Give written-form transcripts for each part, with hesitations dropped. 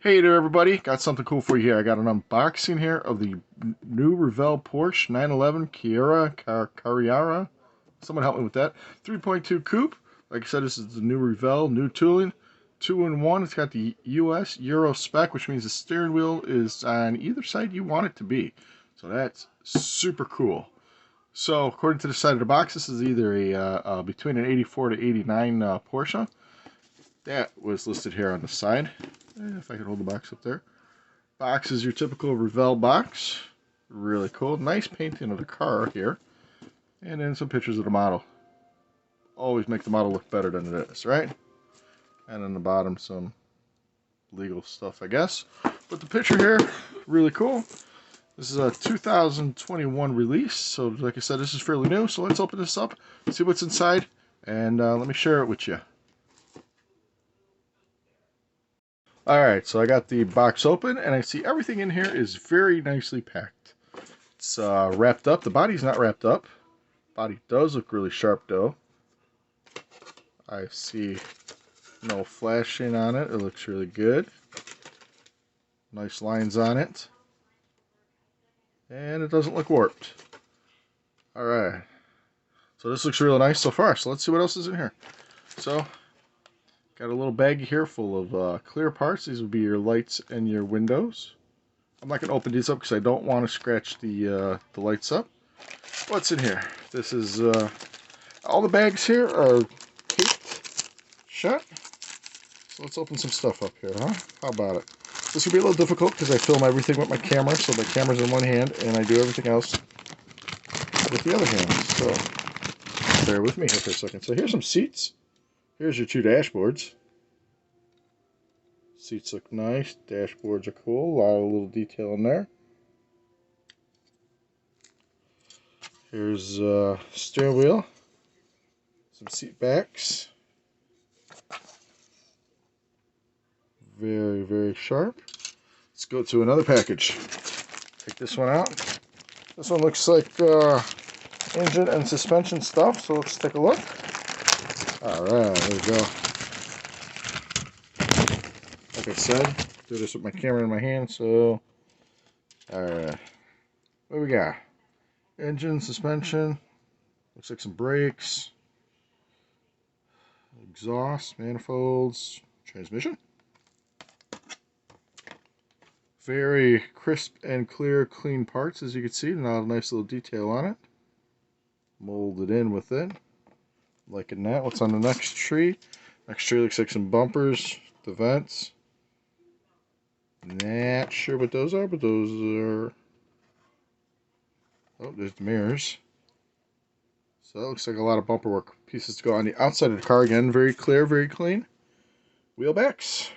Hey there everybody, got something cool for you here. I got an unboxing here of the new Revell Porsche 911 Carrera. Someone help me with that. 3.2 Coupe. Like I said, this is the new Revell, new tooling. 2-in-1. It's got the US Euro spec, which means the steering wheel is on either side you want it to be. So that's super cool. So according to the side of the box, this is either a between an 84 to 89 Porsche. That was listed here on the side. If I can hold the box up there. Box is your typical Revell box. Really cool. Nice painting of the car here. And then some pictures of the model. Always make the model look better than it is, right? And on the bottom, some legal stuff, I guess. But the picture here, really cool. This is a 2021 release. So like I said, this is fairly new. So let's open this up, see what's inside, and let me share it with you. Alright, so I got the box open, and I see everything in here is very nicely packed. It's wrapped up. The body's not wrapped up. Body does look really sharp, though. I see no flashing on it. It looks really good. Nice lines on it. And it doesn't look warped. Alright, so this looks real nice so far. So let's see what else is in here. So, got a little bag here full of clear parts. These will be your lights and your windows. I'm not going to open these up because I don't want to scratch the lights up. What's in here? This is, all the bags here are taped shut. So let's open some stuff up here, huh? How about it? This will be a little difficult because I film everything with my camera. So my camera's in one hand and I do everything else with the other hand. So bear with me here for a second. So here's some seats. Here's your two dashboards. Seats look nice. Dashboards are cool. A lot of little detail in there. Here's steering wheel. Some seat backs. Very, very sharp. Let's go to another package. Take this one out. This one looks like engine and suspension stuff. So let's take a look. Alright, there we go. Like I said, do this with my camera in my hand, so... Alright. What do we got? Engine, suspension. Looks like some brakes. Exhaust, manifolds, transmission. Very crisp and clear, clean parts, as you can see. Not a nice little detail on it. Molded in with it. Liking that. What's on the next tree? Next tree looks like some bumpers, the vents. Not sure what those are, but those are... Oh, there's the mirrors. So that looks like a lot of bumper work pieces to go on the outside of the car. Again, very clear, very clean. Wheel backs.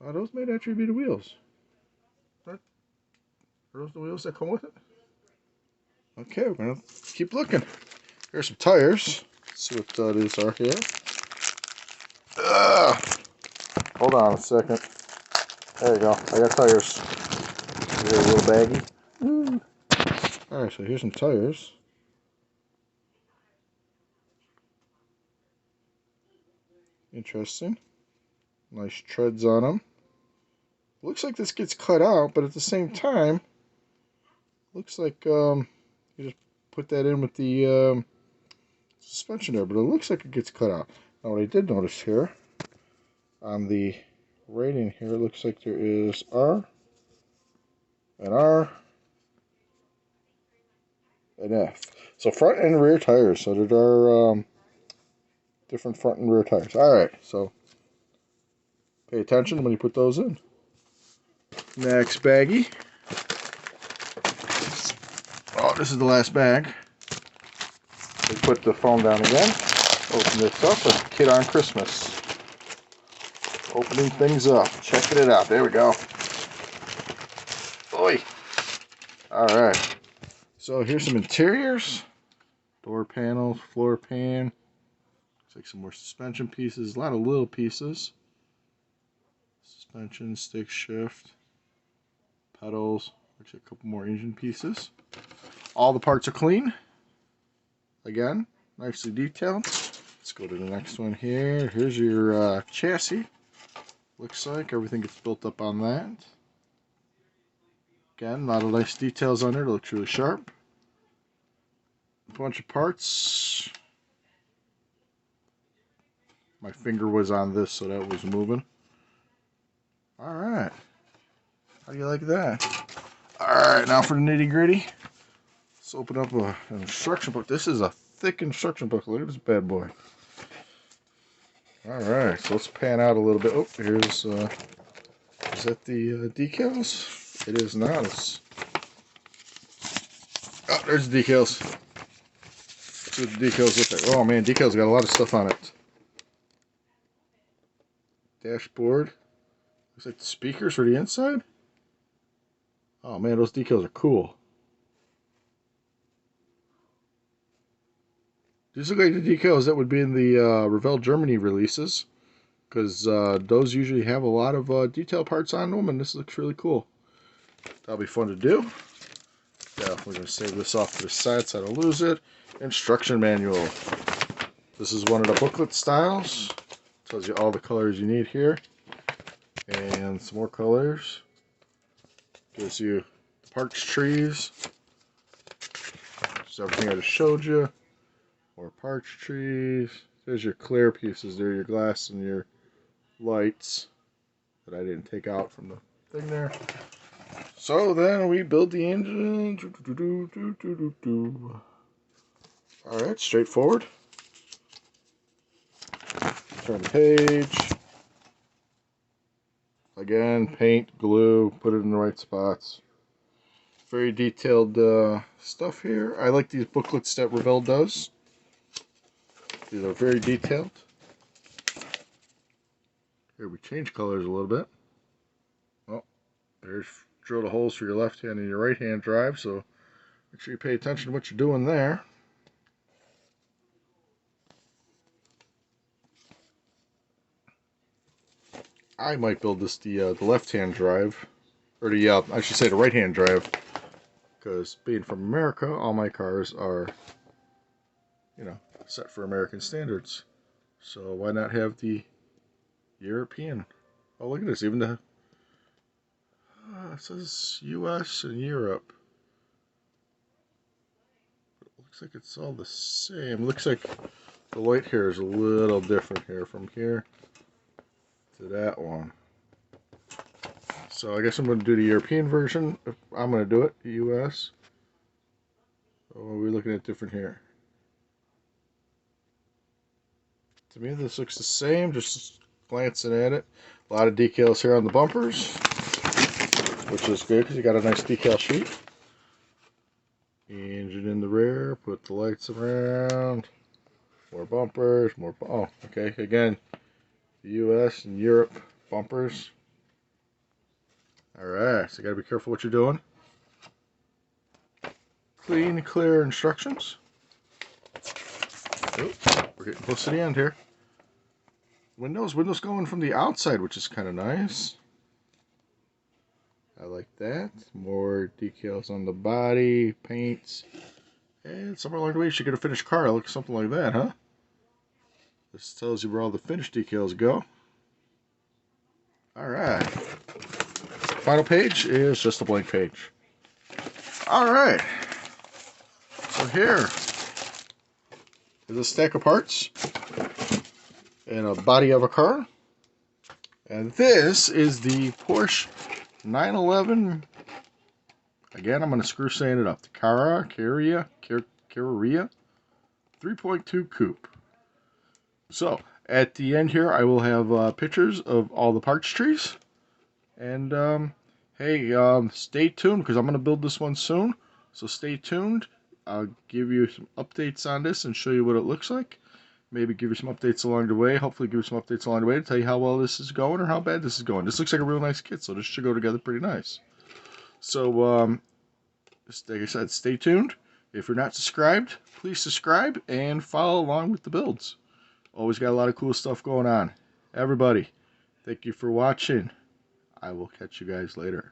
Are those might actually be the wheels. Are those the wheels that come with it? Okay, we're going to keep looking. Here's some tires. Let's see what these are here. Hold on a second. There you go. I got tires. They're a little baggy. Alright, so here's some tires. Interesting. Nice treads on them. Looks like this gets cut out, but at the same time, looks like you just put that in with the suspension there, but it looks like it gets cut out. Now what I did notice here, on the rating here, it looks like there is R, and F. So front and rear tires, so there are different front and rear tires. Alright, so pay attention when you put those in. Next baggie. Oh, this is the last bag. We put the phone down again. Open this up. Like a kid on Christmas. Opening things up. Checking it out. There we go. Oi. Alright. So here's some interiors. Door panels, floor pan. Looks like some more suspension pieces. A lot of little pieces. Suspension, stick shift. Pedals. Looks like a couple more engine pieces. All the parts are clean. Again, nicely detailed. Let's go to the next one here. Here's your chassis. looks like. Everything gets built up on that. Again, a lot of nice details on there. It looks really sharp. A bunch of parts. My finger was on this, so that was moving. Alright. How do you like that? Alright, now for the nitty gritty. Let's open up an instruction book. This is a thick instruction book. Look at this bad boy. Alright, so let's pan out a little bit. Oh, here's, is that the decals? It is not. It's... Oh, there's the decals. Let's see what the decals look like. Oh man, decals got a lot of stuff on it. Dashboard. Looks like the speakers for the inside. Oh man, those decals are cool. These look like the decals that would be in the Revell Germany releases, because those usually have a lot of detail parts on them, and this looks really cool. That'll be fun to do. Yeah, we're going to save this off to the side so I don't lose it. Instruction manual. This is one of the booklet styles. Tells you all the colors you need here. And some more colors. Gives you the parts trees. Just everything I just showed you. More parts trees. There's your clear pieces. There, your glass and your lights that I didn't take out from the thing there. So then we build the engine. Alright, straightforward. Turn the page. Again, paint, glue, put it in the right spots. Very detailed stuff here. I like these booklets that Revell does. These are very detailed. Here we change colors a little bit. Oh, there's drill the holes for your left hand and your right hand drive, so make sure you pay attention to what you're doing there. I might build this the left hand drive, or the I should say the right hand drive, because being from America, all my cars are, you know, set for American standards. So why not have the European? Oh, look at this, even the it says US and Europe. It looks like it's all the same. Looks like the light here is a little different here from here to that one. So I guess I'm going to do the European version. I'm going to do it, the US. So we're looking at different here. To me this looks the same, just glancing at it. A lot of decals here on the bumpers, which is good because you got a nice decal sheet. Engine in the rear, put the lights around, more bumpers, more, oh, okay, again, the US and Europe bumpers. Alright, so you gotta be careful what you're doing. Clean, clear instructions. Oops, we're getting close to the end here. Windows going from the outside, which is kind of nice. I like that. More decals on the body, paints, and somewhere along the way you should get a finished car. Look, something like that, huh? This tells you where all the finished decals go. Alright. Final page is just a blank page. Alright. So here is a stack of parts and a body of a car. And this is the Porsche 911. Again, I'm going to screw saying it up. The Carrera 3.2 Coupe. So, at the end here, I will have pictures of all the parts trees. And, hey, stay tuned because I'm going to build this one soon. So stay tuned. I'll give you some updates on this and show you what it looks like. Maybe give you some updates along the way. Hopefully give you some updates along the way to tell you how well this is going or how bad this is going. This looks like a real nice kit, so this should go together pretty nice. So, like I said, stay tuned. If you're not subscribed, please subscribe and follow along with the builds. Always got a lot of cool stuff going on. Everybody, thank you for watching. I will catch you guys later.